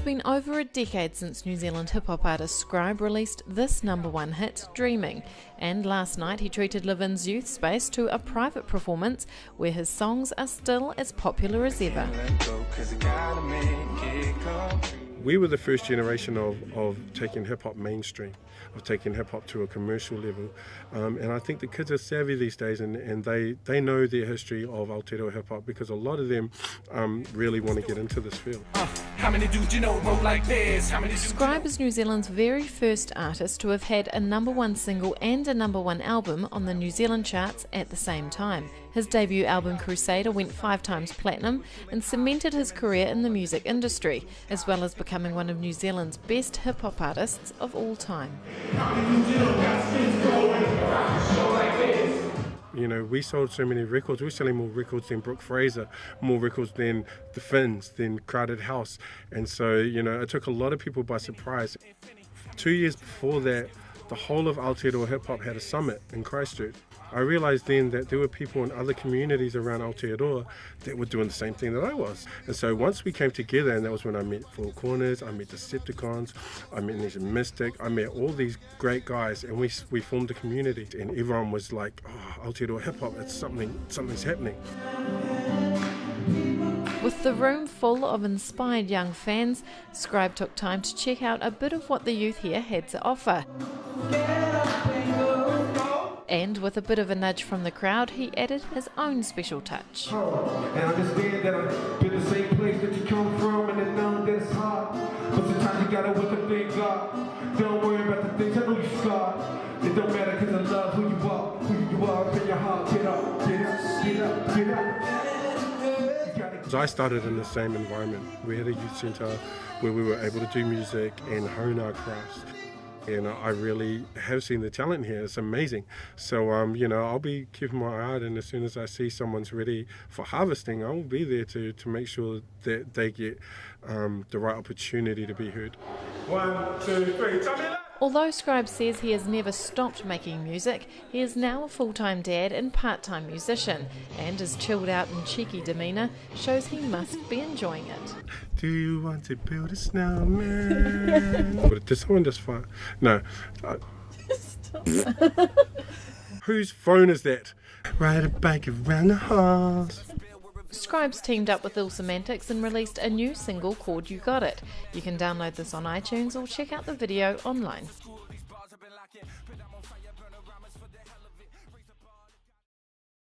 been over a decade since New Zealand hip-hop artist Scribe released this #1 hit, Dreaming, and last night he treated Levin's youth space to a private performance where his songs are still as popular as ever. We were the first generation of taking hip-hop mainstream, of taking hip-hop to a commercial level, and I think the kids are savvy these days, and they know their history of Aotearoa hip-hop because a lot of them really want to get into this field. How many dudes you know roll like this? Scribe is New Zealand's very first artist to have had a #1 single and a #1 album on the New Zealand charts at the same time. His debut album Crusader went 5 times platinum and cemented his career in the music industry, as well as becoming one of New Zealand's best hip-hop artists of all time. You know, we sold so many records. We're selling more records than Brooke Fraser, more records than The Finns, than Crowded House. And so, you know, it took a lot of people by surprise. 2 years before that, the whole of Aotearoa hip-hop had a summit in Christchurch. I realised then that there were people in other communities around Aotearoa that were doing the same thing that I was. And so once we came together, and that was when I met Four Corners, I met Decepticons, I met Ninja Mystic, I met all these great guys, and we formed a community. And everyone was like, oh, Aotearoa hip-hop, it's something's happening. With the room full of inspired young fans, Scribe took time to check out a bit of what the youth here had to offer. And with a bit of a nudge from the crowd, he added his own special touch. And I understand that I've been the same place that you come from, and I know that it's hard. But sometimes you gotta wake up, thank God. Don't worry about the things I know you scarred. It don't matter because I love who you are, open your heart, get up, get up, get up, get up. I started in the same environment. We had a youth centre where we were able to do music and hone our crafts. And I really have seen the talent here. It's amazing. So, you know, I'll be keeping my eye out, and as soon as I see someone's ready for harvesting, I will be there to make sure that they get the right opportunity to be heard. 1, 2, 3, tell me that. Although Scribe says he has never stopped making music, he is now a full-time dad and part-time musician, and his chilled-out and cheeky demeanour shows he must be enjoying it. Do you want to build a snowman? But did someone just fire? No. Whose phone is that? Ride a bike around the house. Scribe's teamed up with Ill Semantics and released a new single called You Got It. You can download this on iTunes or check out the video online.